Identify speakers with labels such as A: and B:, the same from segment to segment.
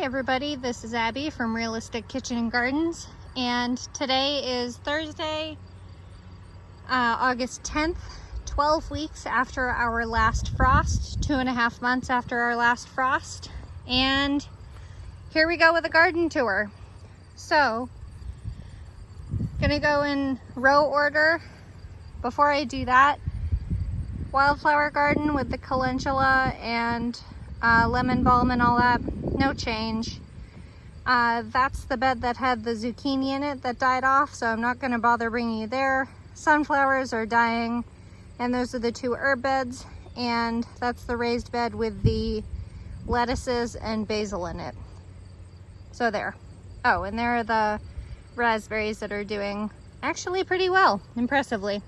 A: everybody, this is Abby from Realistic Kitchen and Gardens, and today is Thursday, August 10th, 12 weeks after our last frost, 2.5 months after our last frost, and here we go with a garden tour. So, gonna go in row order. Before I do that, wildflower garden with the calendula and lemon balm and all that, no change. That's the bed that had the zucchini in it that died off, so I'm not going to bother bringing you there. Sunflowers are dying, and those are the two herb beds, and that's the raised bed with the lettuces and basil in it. So there. Oh, and there are the raspberries that are doing actually pretty well, impressively.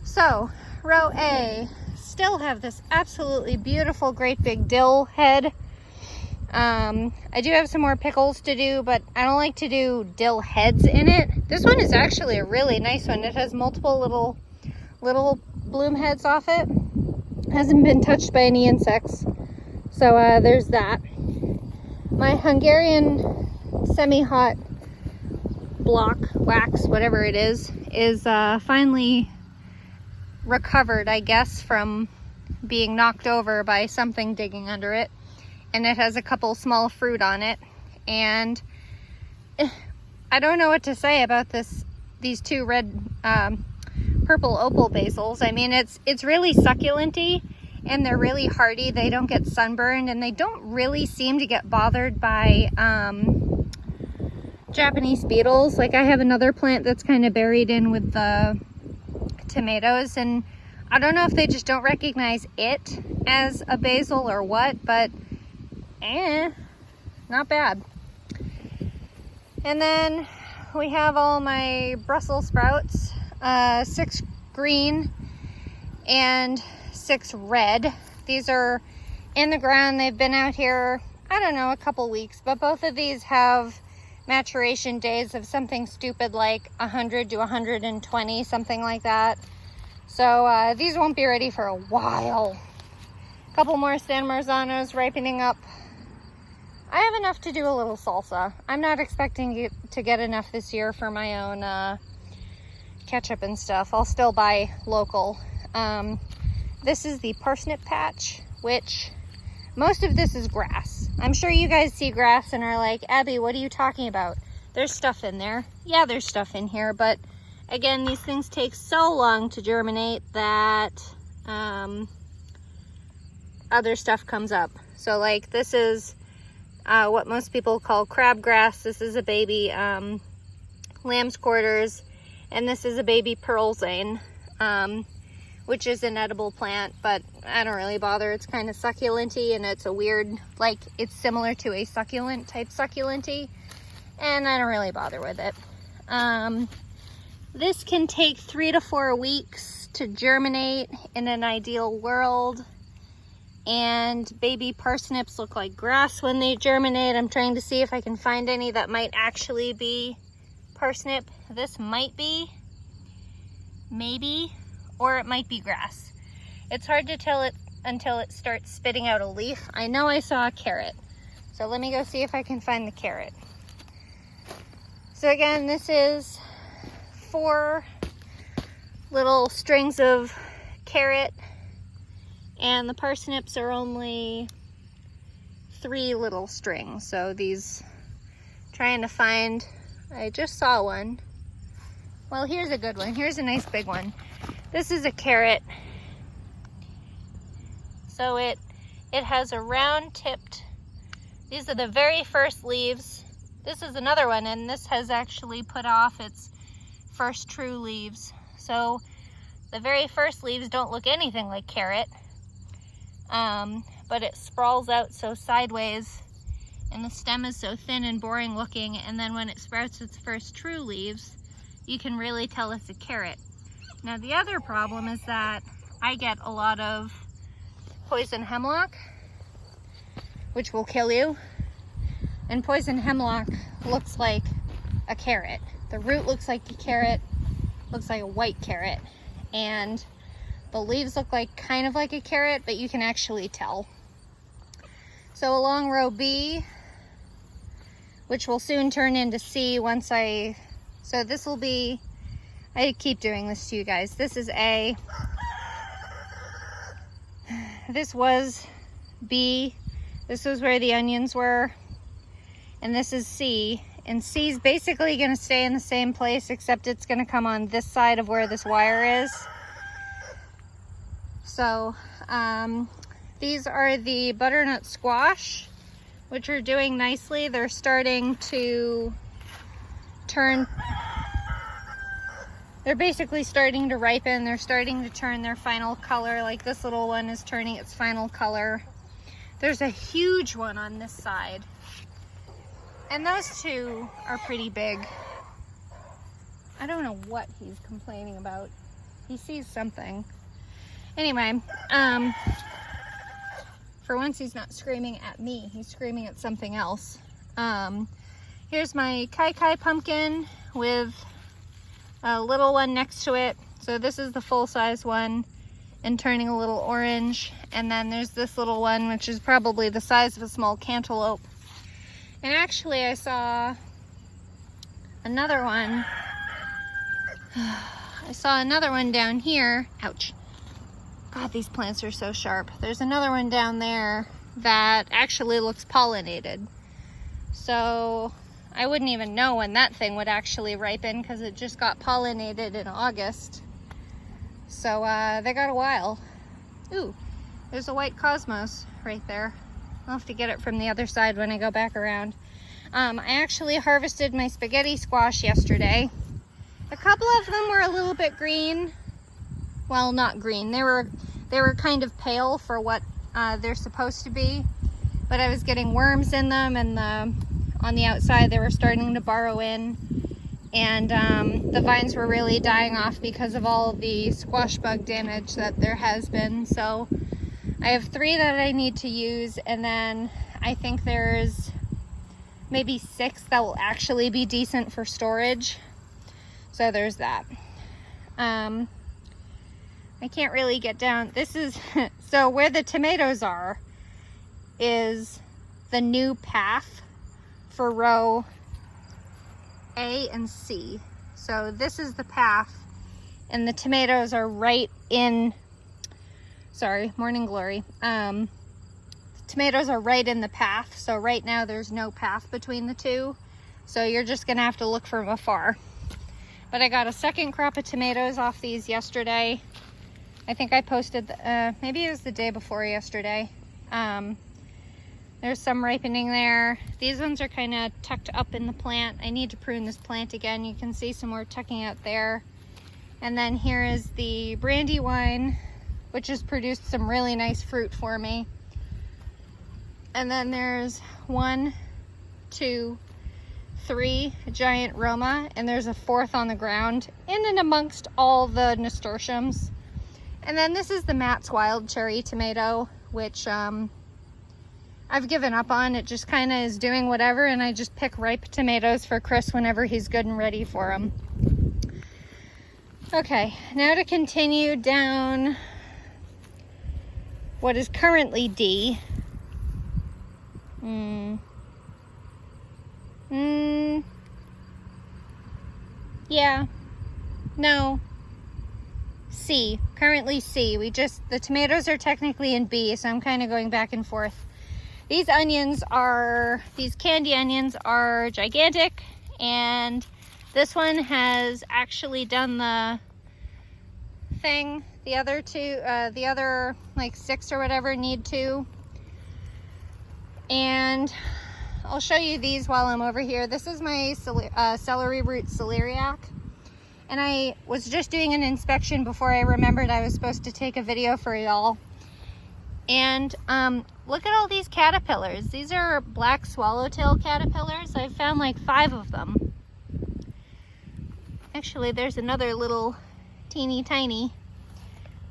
A: So, row A, still have this absolutely beautiful great big dill head. I do have some more pickles to do, but I don't like to do dill heads in it. This one is actually a really nice one. It has multiple little bloom heads off it. Hasn't been touched by any insects. So there's that. My Hungarian semi-hot block wax, whatever it is finally recovered, I guess, from being knocked over by something digging under it. And it has a couple small fruit on it, and I don't know what to say about these two red purple opal basils. I mean, it's really succulent-y, and they're really hardy. They don't get sunburned, and they don't really seem to get bothered by Japanese beetles. Like, I have another plant that's kind of buried in with the tomatoes, and I don't know if they just don't recognize it as a basil or what, but not bad. And then we have all my Brussels sprouts, 6 green and 6 red. These are in the ground. They've been out here, I don't know, a couple weeks, but both of these have maturation days of something stupid like 100 to 120, something like that. So these won't be ready for a while. A couple more San Marzanos ripening up. I have enough to do a little salsa. I'm not expecting to get enough this year for my own ketchup and stuff. I'll still buy local. This is the parsnip patch, which most of this is grass. I'm sure you guys see grass and are like, Abby, what are you talking about? There's stuff in there. Yeah, there's stuff in here, but again, these things take so long to germinate that other stuff comes up. So like this is what most people call crabgrass. This is a baby lamb's quarters, and this is a baby pearlzane, which is an edible plant, but I don't really bother. It's kind of succulent-y, and it's a weird, like, it's similar to a succulent type succulent-y, and I don't really bother with it. This can take 3 to 4 weeks to germinate in an ideal world. And baby parsnips look like grass when they germinate. I'm trying to see if I can find any that might actually be parsnip. This might be, maybe, or it might be grass. It's hard to tell it until it starts spitting out a leaf. I know I saw a carrot, so let me go see if I can find the carrot. So again, this is 4 little strings of carrot, and the parsnips are only 3 little strings. So these, trying to find, I just saw one. Well, here's a good one. Here's a nice big one. This is a carrot. So it has a round tipped, these are the very first leaves. This is another one, and this has actually put off its first true leaves. So the very first leaves don't look anything like carrot. But it sprawls out so sideways, and the stem is so thin and boring looking, and then when it sprouts its first true leaves, you can really tell it's a carrot. Now the other problem is that I get a lot of poison hemlock, which will kill you, and poison hemlock looks like a carrot. The root looks like a carrot, looks like a white carrot, and the leaves look like kind of like a carrot, but you can actually tell. So along row B, which will soon turn into C once so this will be, I keep doing this to you guys. This is A. This was B. This was where the onions were. And this is C. And C is basically going to stay in the same place, except it's going to come on this side of where this wire is. So these are the butternut squash, which are doing nicely. They're starting to turn, they're basically starting to ripen. They're starting to turn their final color. Like this little one is turning its final color. There's a huge one on this side. And those two are pretty big. I don't know what he's complaining about. He sees something. Anyway, for once he's not screaming at me. He's screaming at something else. Here's my Kai Kai pumpkin with a little one next to it. So this is the full-size one and turning a little orange. And then there's this little one, which is probably the size of a small cantaloupe. And actually I saw another one. I saw another one down here. Ouch. God, these plants are so sharp. There's another one down there that actually looks pollinated. So I wouldn't even know when that thing would actually ripen because it just got pollinated in August. So they got a while. Ooh, there's a white cosmos right there. I'll have to get it from the other side when I go back around. I actually harvested my spaghetti squash yesterday. A couple of them were a little bit green. Well, not green. They were kind of pale for what they're supposed to be. But I was getting worms in them, and on the outside they were starting to burrow in. And the vines were really dying off because of all the squash bug damage that there has been. So I have 3 that I need to use, and then I think there's maybe 6 that will actually be decent for storage. So there's that. I can't really get down. This is, so where the tomatoes are is the new path for row A and C. So this is the path, and the tomatoes are right in, sorry, Morning Glory. Tomatoes are right in the path, so right now there's no path between the two, so you're just gonna have to look from afar. But I got a second crop of tomatoes off these yesterday. I think I posted, maybe it was the day before yesterday. There's some ripening there. These ones are kind of tucked up in the plant. I need to prune this plant again. You can see some more tucking out there. And then here is the Brandywine, which has produced some really nice fruit for me. And then there's 1, 2, 3 giant Roma, and there's a 4th on the ground in and amongst all the nasturtiums. And then this is the Matt's Wild Cherry Tomato, which I've given up on. It just kind of is doing whatever, and I just pick ripe tomatoes for Chris whenever he's good and ready for them. Okay, now to continue down what is currently D. Yeah, no, C, currently C. The tomatoes are technically in B, so I'm kind of going back and forth. These onions are, these candy onions are gigantic, and this one has actually done the thing. The other two, the other like 6 or whatever need to. And I'll show you these while I'm over here. This is my celery root celeriac. And I was just doing an inspection before I remembered I was supposed to take a video for y'all. And look at all these caterpillars. These are black swallowtail caterpillars. I've found like 5 of them. Actually, there's another little teeny tiny.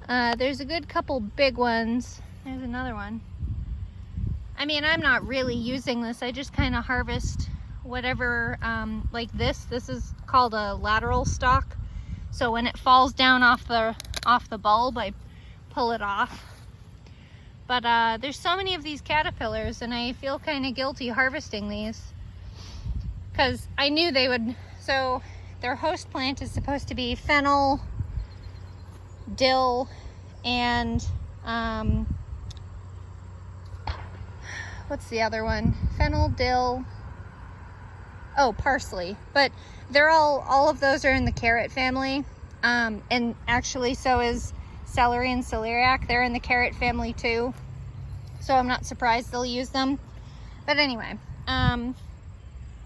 A: There's a good couple big ones. There's another one. I mean, I'm not really using this. I just kind of harvest whatever, like this. This is called a lateral stalk. So when it falls down off the bulb, I pull it off. But there's so many of these caterpillars, and I feel kind of guilty harvesting these. because I knew they would. So their host plant is supposed to be fennel, dill, and what's the other one? Fennel, dill, oh, parsley. But they're all of those are in the carrot family. And actually so is celery and celeriac. They're in the carrot family too. So I'm not surprised they'll use them. But anyway,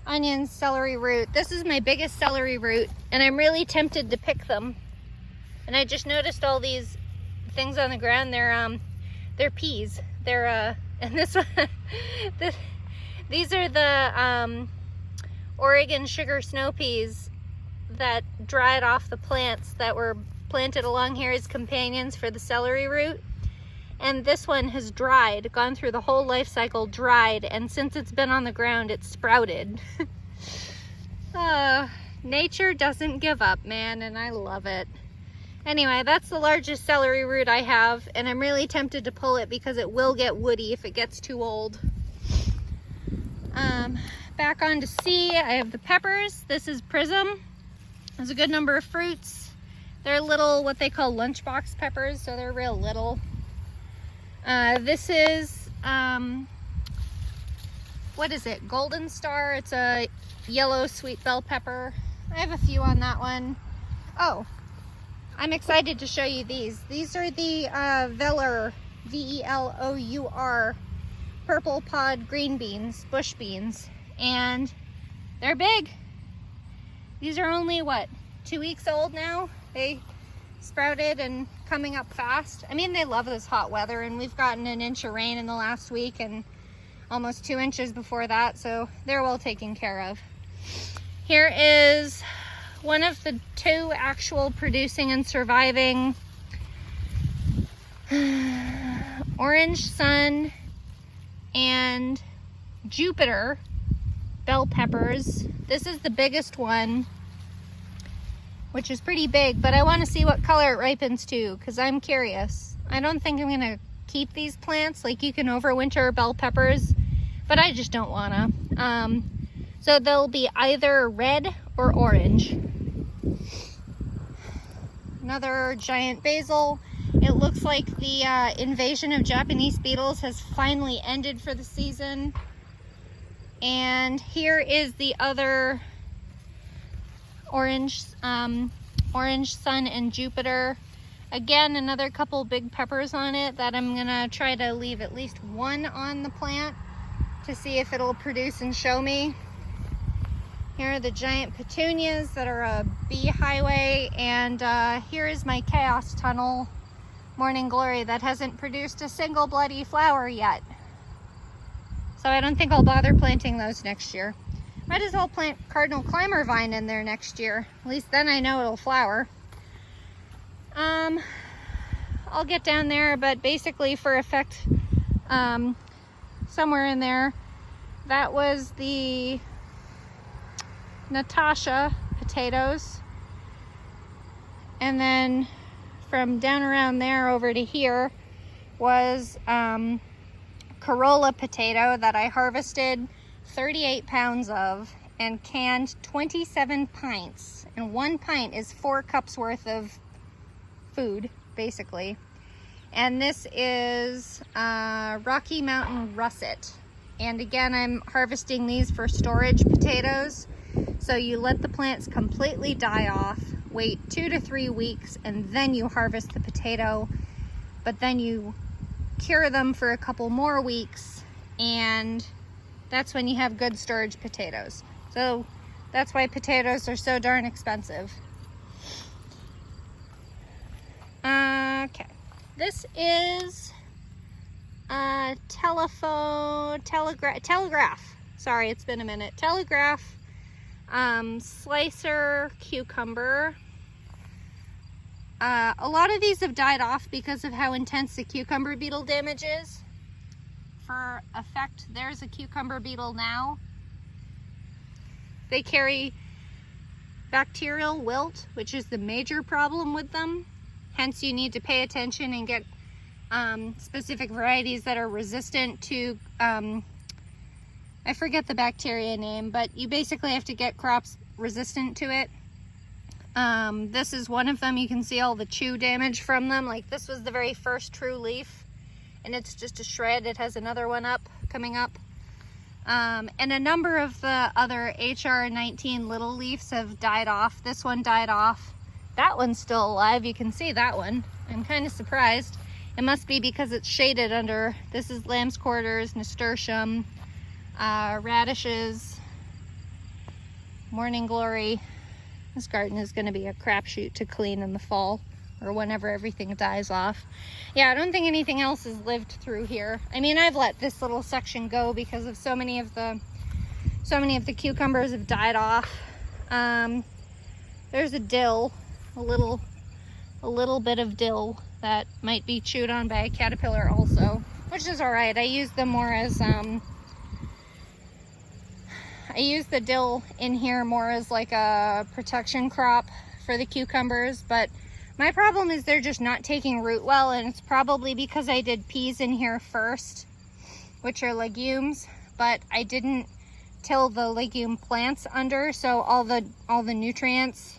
A: onions, celery root. This is my biggest celery root, and I'm really tempted to pick them. And I just noticed all these things on the ground. They're peas. They're and this one, these are the Oregon sugar snow peas that dried off the plants that were planted along here as companions for the celery root. And this one has dried, gone through the whole life cycle, dried, and since it's been on the ground, it's sprouted. Nature doesn't give up, man, and I love it. Anyway, that's the largest celery root I have, and I'm really tempted to pull it because it will get woody if it gets too old. Back on to C, I have the peppers. This is Prism. There's a good number of fruits. They're little, what they call lunchbox peppers, so they're real little. This is, what is it? Golden Star. It's a yellow sweet bell pepper. I have a few on that one. Oh, I'm excited to show you these. These are the Velour, V-E-L-O-U-R, purple pod green beans, bush beans, and they're big. These are only, what, 2 weeks old now? They sprouted and coming up fast. I mean, they love this hot weather, and we've gotten an inch of rain in the last week and almost 2 inches before that, so they're well taken care of. Here is one of the 2 actual producing and surviving Orange Sun and Jupiter bell peppers. This is the biggest one, which is pretty big, but I want to see what color it ripens to because I'm curious. I don't think I'm going to keep these plants. Like, you can overwinter bell peppers, but I just don't want to. So they'll be either red or orange. Another giant basil. It looks like the invasion of Japanese beetles has finally ended for the season. And here is the other Orange Sun and Jupiter. Again, another couple big peppers on it that I'm gonna try to leave at least one on the plant to see if it'll produce and show me. Here are the giant petunias that are a bee highway, and here is my chaos tunnel Morning Glory that hasn't produced a single bloody flower yet. So I don't think I'll bother planting those next year. Might as well plant Cardinal Climber Vine in there next year. At least then I know it'll flower. I'll get down there, but basically for effect, somewhere in there, that was the Natasha potatoes. And then from down around there over to here was Corolla potato that I harvested 38 pounds of and canned 27 pints. And 1 pint is 4 cups worth of food, basically. And this is Rocky Mountain Russet. And again, I'm harvesting these for storage potatoes. So you let the plants completely die off, wait 2 to 3 weeks, and then you harvest the potato. But then you cure them for a couple more weeks, and that's when you have good storage potatoes. So that's why potatoes are so darn expensive. Okay, this is Telegraph. Sorry, it's been a minute. Telegraph slicer cucumber. A lot of these have died off because of how intense the cucumber beetle damage is. For effect, there's a cucumber beetle now. They carry bacterial wilt, which is the major problem with them. Hence, you need to pay attention and get specific varieties that are resistant to, I I forget the bacteria name, but you basically have to get crops resistant to it. This is one of them. You can see all the chew damage from them. Like this was the very first true leaf, and it's just a shred. It has another one coming up. And a number of the other HR19 little leaves have died off. This one died off. That one's still alive. You can see that one. I'm kind of surprised. It must be because it's shaded under. This is lamb's quarters, nasturtium, radishes, morning glory. This garden is going to be a crapshoot to clean in the fall or whenever everything dies off. Yeah, I don't think anything else has lived through here. I mean, I've let this little section go because of so many of the cucumbers have died off. There's a dill, a little bit of dill that might be chewed on by a caterpillar also, which is all right. I use them more as I use the dill in here more as like a protection crop for the cucumbers, but my problem is they're just not taking root well, and it's probably because I did peas in here first, which are legumes, but I didn't till the legume plants under, so all the nutrients.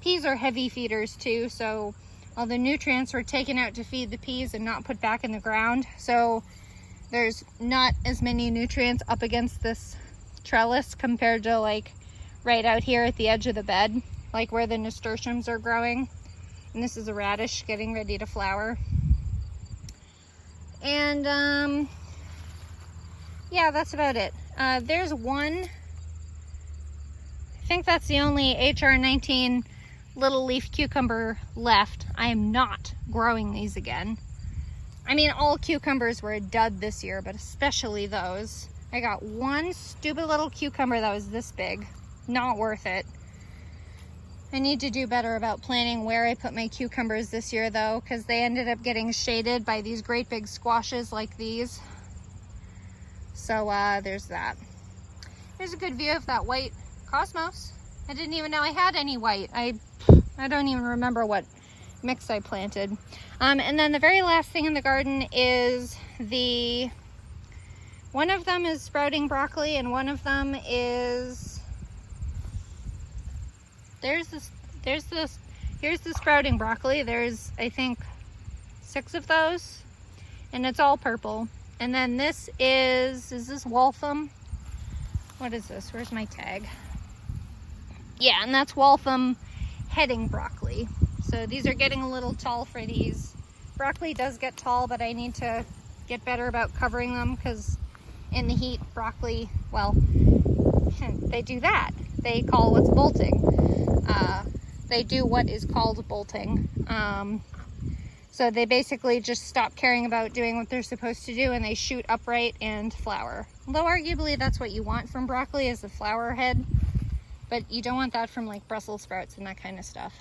A: Peas are heavy feeders too, so all the nutrients were taken out to feed the peas and not put back in the ground. So there's not as many nutrients up against this trellis compared to like right out here at the edge of the bed, like where the nasturtiums are growing. And this is a radish getting ready to flower. And yeah, that's about it. There's one, I think that's the only HR19 little leaf cucumber left. I am not growing these again. I mean, all cucumbers were a dud this year, but especially those. I got one stupid little cucumber that was this big. Not worth it. I need to do better about planning where I put my cucumbers this year though, because they ended up getting shaded by these great big squashes like these. So there's that. There's a good view of that white cosmos. I didn't even know I had any white. I don't even remember what mix I planted. And then the very last thing in the garden is one of them is sprouting broccoli, and one of them is, here's the sprouting broccoli. There's, I think, 6 of those, and it's all purple. And then this is this Waltham? What is this? Where's my tag? Yeah, and that's Waltham heading broccoli. So these are getting a little tall for these. Broccoli does get tall, but I need to get better about covering them, because in the heat, broccoli, well, they do that. They call what's bolting. They do what is called bolting. So they basically just stop caring about doing what they're supposed to do, and they shoot upright and flower. Although arguably that's what you want from broccoli, is the flower head, but you don't want that from like Brussels sprouts and that kind of stuff.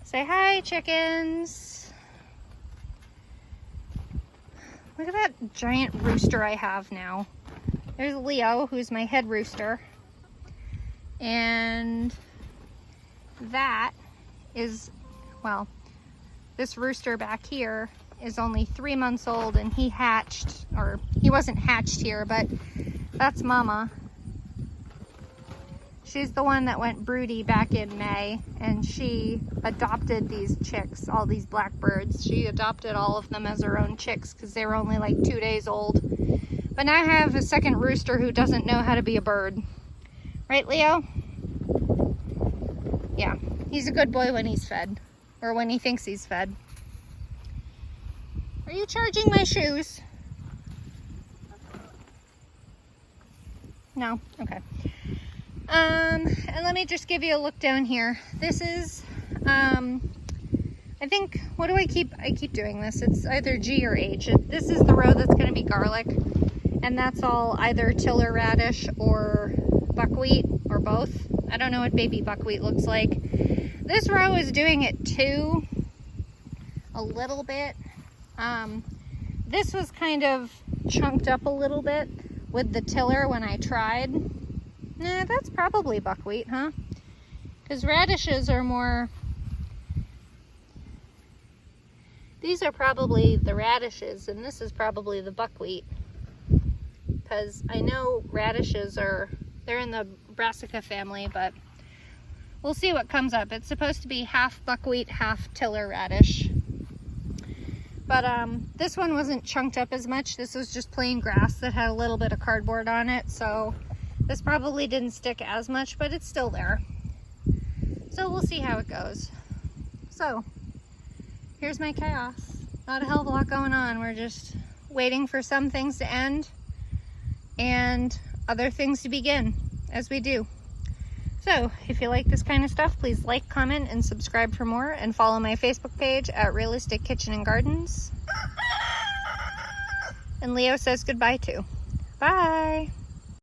A: Say hi, chickens. Look at that giant rooster I have now. There's Leo, who's my head rooster. And that is, well, this rooster back here is only 3 months old, and he hatched, or he wasn't hatched here, but that's Mama. She's the one that went broody back in May, and she adopted these chicks, all these blackbirds. She adopted all of them as her own chicks because they were only like 2 days old. But now I have a second rooster who doesn't know how to be a bird. Right, Leo? Yeah, he's a good boy when he's fed, or when he thinks he's fed. Are you charging my shoes? No? Okay. And let me just give you a look down here. This is, I think, what do I keep doing this. It's either G or H. This is the row that's going to be garlic, and that's all either tiller radish or buckwheat, or both. I don't know what baby buckwheat looks like. This row is doing it too, a little bit. This was kind of chunked up a little bit with the tiller when I tried. Nah, that's probably buckwheat, huh? Because radishes are more... These are probably the radishes, and this is probably the buckwheat. because I know radishes they're in the brassica family, but we'll see what comes up. It's supposed to be half buckwheat, half tiller radish. But this one wasn't chunked up as much. This was just plain grass that had a little bit of cardboard on it, so this probably didn't stick as much, but it's still there. So we'll see how it goes. So here's my chaos. Not a hell of a lot going on. We're just waiting for some things to end and other things to begin, as we do. So if you like this kind of stuff, please like, comment, and subscribe for more, and follow my Facebook page at Realistic Kitchen and Gardens. And Leo says goodbye too. Bye!